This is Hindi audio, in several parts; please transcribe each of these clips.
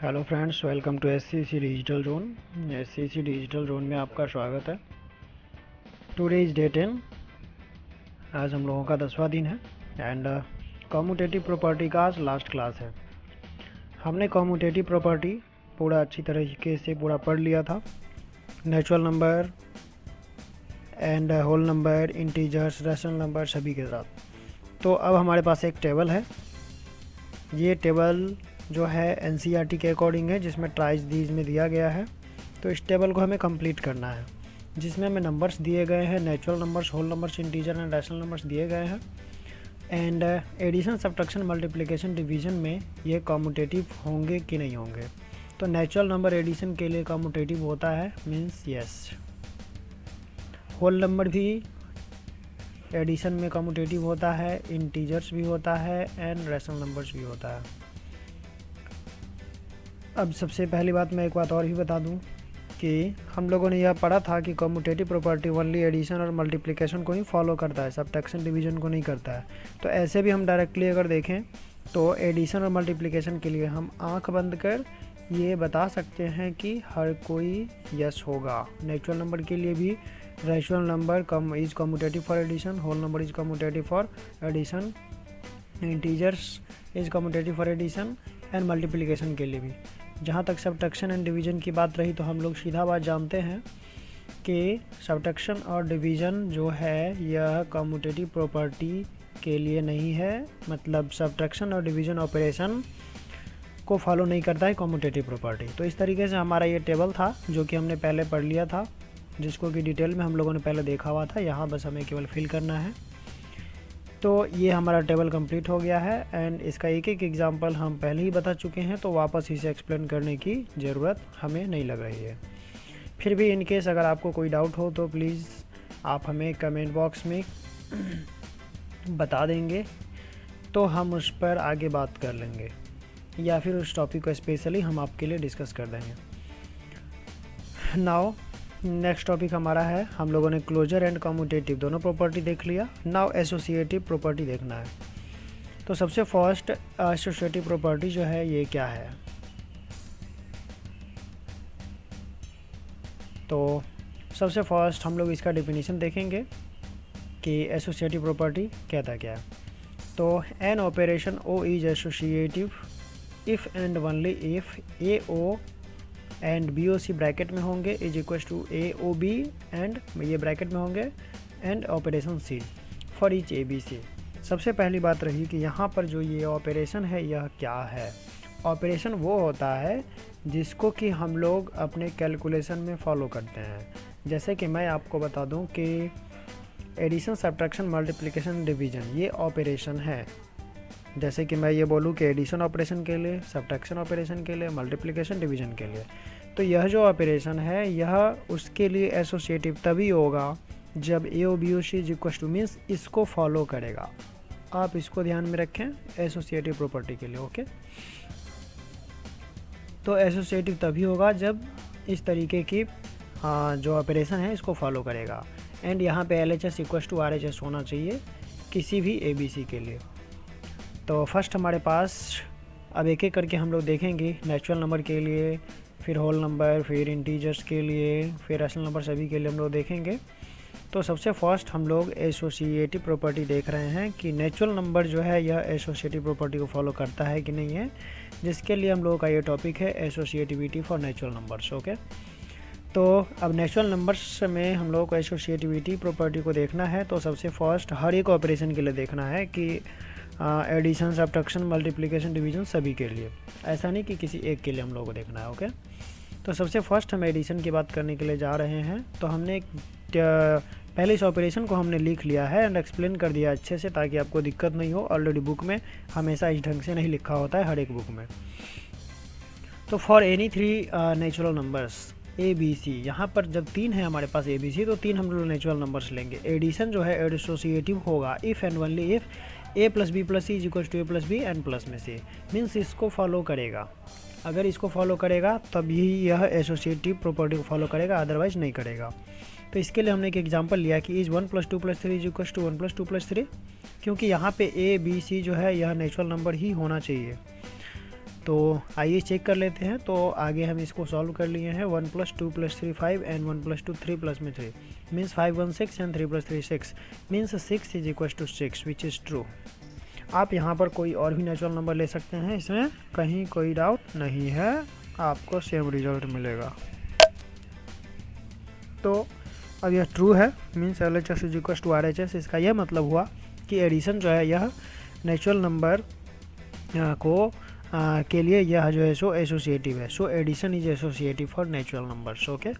Hello friends, welcome to SCC digital zone. SCC digital zone में आपका स्वागत है। Today is day 10। आज हम लोगों का 10वां दिन है एंड कम्यूटेटिव प्रॉपर्टी का आज लास्ट क्लास है। हमने कम्यूटेटिव प्रॉपर्टी पूरा अच्छी तरीके से पूरा पढ़ लिया था, natural number and whole number, integers, rational number सभी के साथ। तो अब हमारे पास एक टेबल है। ये टेबल जो है एनसीईआरटी के अकॉर्डिंग है, जिसमें ट्राइज दीज में दिया गया है। तो इस टेबल को हमें कंप्लीट करना है, जिसमें हमें नंबर्स दिए गए हैं, natural numbers, whole numbers, integer and rational numbers दिए गए हैं। And addition, subtraction, multiplication, division में ये कम्यूटेटिव होंगे कि नहीं होंगे। तो नेचुरल नंबर एडिशन के लिए कम्यूटेटिव होता है, मीन्स यस। होल नंबर भी एडिशन में कम्यूटेटिव होता है, इंटीजर्स भी होता है एंड रैशनल नंबर्स भी होता है। अब सबसे पहली बात मैं एक बात और भी बता दूं कि हम लोगों ने यह पढ़ा था कि कम्यूटेटिव प्रॉपर्टी ओनली एडिशन और मल्टीप्लिकेशन को ही फॉलो करता है, सब्ट्रैक्शन डिवीजन को नहीं करता है। तो ऐसे भी हम डायरेक्टली अगर देखें तो एडिशन और मल्टीप्लिकेशन के लिए हम आंख बंद कर ये बता सकते हैं कि हर कोई यस होगा। नेचुरल नंबर के लिए भी rational number is commutative for addition, whole number is commutative for addition, integers is commutative for addition and multiplication के लिए भी। जहाँ तक सब्ट्रैक्शन एंड डिवीजन की बात रही तो हम लोग सीधा बात जानते हैं कि सब्ट्रैक्शन और डिवीजन जो है यह कम्यूटेटिव प्रॉपर्टी के लिए नहीं है। मतलब सब्ट्रैक्शन और डिवीजन ऑपरेशन को फॉलो नहीं करता है कम्यूटेटिव प्रॉपर्टी। तो इस तरीके से हमारा ये टेबल था जो कि हमने पहले पढ़ लिया था, जिसको कि डिटेल में हम लोगों ने पहले देखा हुआ था। यहाँ बस हमें केवल फिल करना है। तो ये हमारा टेबल कंप्लीट हो गया है एंड इसका एक एक एग्जांपल हम पहले ही बता चुके हैं, तो वापस इसे एक्सप्लेन करने की ज़रूरत हमें नहीं लग रही है। फिर भी इन केस अगर आपको कोई डाउट हो तो प्लीज़ आप हमें कमेंट बॉक्स में बता देंगे, तो हम उस पर आगे बात कर लेंगे या फिर उस टॉपिक को स्पेशली हम आपके लिए डिस्कस कर देंगे। नाउ नेक्स्ट टॉपिक हमारा है, हम लोगों ने क्लोजर एंड कम्यूटेटिव दोनों प्रॉपर्टी देख लिया। नाउ एसोसिएटिव प्रॉपर्टी देखना है। तो सबसे फर्स्ट एसोसिएटिव प्रॉपर्टी जो है ये क्या है, तो सबसे फर्स्ट हम लोग इसका डेफिनेशन देखेंगे कि एसोसिएटिव प्रॉपर्टी कहता क्या है। तो an operation O is associative if and only if A O and B O C bracket में होंगे is equal to A O B and ये ब्रैकेट में होंगे and operation C for each A B C. सबसे पहली बात रही कि यहाँ पर जो ये ऑपरेशन है यह क्या है। ऑपरेशन वो होता है जिसको कि हम लोग अपने कैलकुलेशन में फॉलो करते हैं। जैसे कि मैं आपको बता दूँ कि एडिशन, सब्ट्रैक्शन, मल्टीप्लिकेशन, डिवीजन ये ऑपरेशन है। जैसे कि मैं ये बोलूँ कि एडिशन ऑपरेशन के लिए, सब्ट्रैक्शन ऑपरेशन के लिए, मल्टीप्लिकेशन, डिवीजन के लिए, तो यह जो ऑपरेशन है यह उसके लिए एसोसिएटिव तभी होगा जब A O B O C is equal to means इसको फॉलो करेगा। आप इसको ध्यान में रखें एसोसिएटिव प्रॉपर्टी के लिए, ओके। तो एसोसिएटिव तभी होगा जब इस तरीके की जो ऑपरेशन है इसको फॉलो करेगा। एंड यहाँ पे L H S equal to R H S होना चाहिए किसी भी ए बी सी के लिए। तो फर्स्ट हमारे पास अब एक एक करके हम लोग देखेंगे, नेचुरल नंबर के लिए, फिर होल नंबर, फिर इंटीजर्स के लिए, फिर रैशनल नंबर सभी के लिए हम लोग देखेंगे। तो सबसे फर्स्ट हम लोग एसोसिएटिव प्रॉपर्टी देख रहे हैं कि नेचुरल नंबर जो है यह एसोसिएटिव प्रॉपर्टी को फॉलो करता है कि नहीं है, जिसके लिए हम लोगों का ये टॉपिक है associativity for natural numbers, okay. तो अब नेचुरल नंबर्स में हम लोग को एसोसिएटिविटी प्रॉपर्टी को देखना है। तो सबसे फर्स्ट हर एक ऑपरेशन के लिए देखना है कि एडिशन, सब्ट्रैक्शन, मल्टीप्लिकेशन, डिवीजन सभी के लिए, ऐसा नहीं कि किसी एक के लिए हम लोगों को देखना है, ओके। तो सबसे फर्स्ट हम एडिशन की बात करने के लिए जा रहे हैं। तो हमने पहले इस ऑपरेशन को हमने लिख लिया है एंड एक्सप्लेन कर दिया अच्छे से, ताकि आपको दिक्कत नहीं हो। ऑलरेडी बुक में हमेशा इस ढंग से नहीं लिखा होता है हर एक बुक में। तो for any 3 natural numbers A B C, यहाँ पर जब 3 है हमारे पास ए बी सी, तो 3 हम लोग नेचुरल नंबर्स लेंगे। एडिशन जो है एसोसिएटिव होगा if and only if A plus B plus C is equal to A plus B N plus में से, मीन्स इसको फॉलो करेगा। अगर इसको फॉलो करेगा तभी यह एसोसिएटिव प्रॉपर्टी को फॉलो करेगा, अदरवाइज नहीं करेगा। तो इसके लिए हमने एक एग्जांपल लिया कि इज 1 + 2 + 3 इज इक्वल टू 1 + 2 + 3, क्योंकि यहाँ पे ए बी सी जो है यह नेचुरल नंबर ही होना चाहिए। तो आइए चेक कर लेते हैं। तो आगे हम इसको सॉल्व कर लिए हैं। 1 + 2 + 3 5 एंड 1 + 2 3 + में 3 means 5 1 6 and 3 + 3 6 means 6 = 6 which is true. आप यहाँ पर कोई और भी नेचुरल नंबर ले सकते हैं, इसमें कहीं कोई डाउट नहीं है, आपको सेम रिजल्ट मिलेगा। तो अब यह ट्रू है मीन्स LHS = RHS। इसका यह मतलब हुआ कि एडिशन जो है यह नेचुरल नंबर को के लिए यह जो है सो एसोसिएटिव है। So addition is associative for natural numbers. Okay,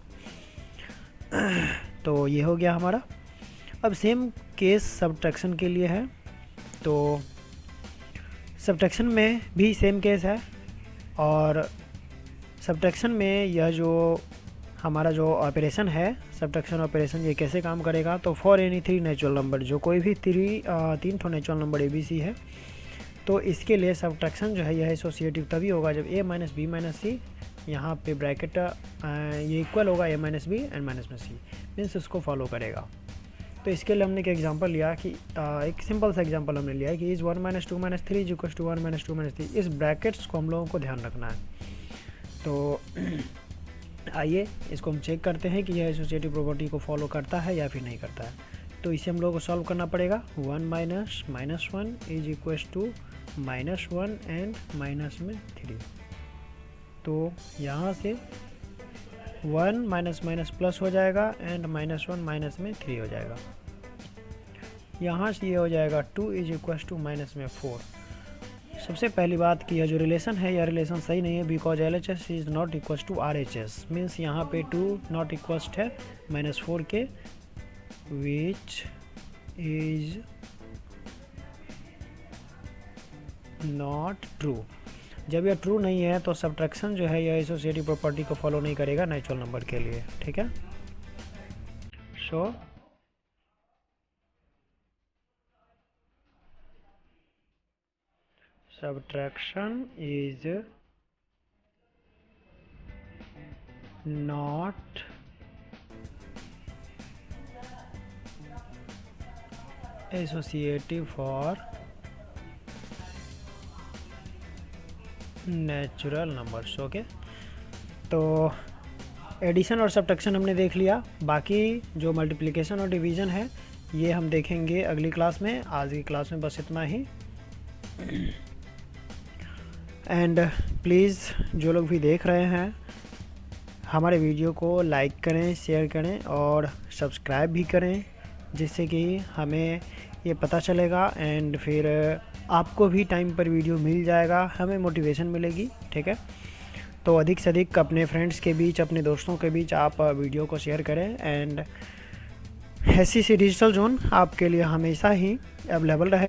तो ये हो गया हमारा। अब सेम केस सब्ट्रैक्शन के लिए है। तो सब्ट्रैक्शन में भी सेम केस है, और सब्ट्रैक्शन में यह जो हमारा जो ऑपरेशन है, सब्ट्रैक्शन ऑपरेशन, ये कैसे काम करेगा। तो फॉर एनी 3 नेचुरल नंबर, जो कोई भी 3 ठो नेचुरल नंबर ABC है, तो इसके लिए सब्ट्रैक्शन जो है यह एसोसिएटिव तभी होगा जब A - B - C, यहाँ पे ब्रैकेट ये इक्वल होगा A - B and -C, means उसको फॉलो करेगा। तो इसके लिए हमने एक एग्जांपल लिया कि एक सिंपल सा एग्जांपल हमने लिया है कि इज़ 1 - 2 - 3 = 1 - 2 - 3। इस ब्रैकेट्स को हम लोगों को ध्यान रखना है। तो आइए इसको हम चेक करते हैं कि यह एसोसिएटिव प्रॉपर्टी को फॉलो करता है या फिर नहीं करता है। तो इसे हम लोगों को सॉल्व करना पड़ेगा। 1 - -1 = -1 एंड -3। तो यहाँ से 1 - प्लस हो जाएगा एंड -1 -3 हो जाएगा। यहाँ से ये हो जाएगा 2 = -4। सबसे पहली बात कि यह जो रिलेशन है, यह रिलेशन सही नहीं है, because LHS is not equal to RHS। Means यहाँ पे 2 नॉट इक्वस्ट है -4 के, विच इज नॉट ट्रू। जब यह ट्रू नहीं है तो सब्ट्रैक्शन जो है यह एसोसिएटिव प्रॉपर्टी को फॉलो नहीं करेगा नेचुरल नंबर के लिए। ठीक है, सो subtraction is not associative for natural numbers. Okay, तो एडिशन और सब्ट्रैक्शन हमने देख लिया। बाकी जो मल्टीप्लिकेशन और डिवीज़न है ये हम देखेंगे अगली क्लास में। आज की क्लास में बस इतना ही। एंड प्लीज़ जो लोग भी देख रहे हैं हमारे वीडियो को लाइक करें, शेयर करें और सब्सक्राइब भी करें, जिससे कि हमें ये पता चलेगा एंड फिर आपको भी टाइम पर वीडियो मिल जाएगा, हमें मोटिवेशन मिलेगी। ठीक है, तो अधिक से अधिक अपने फ्रेंड्स के बीच, अपने दोस्तों के बीच आप वीडियो को शेयर करें। एंड SCC डिजिटल जोन आपके लिए हमेशा ही अवेलेबल रहे।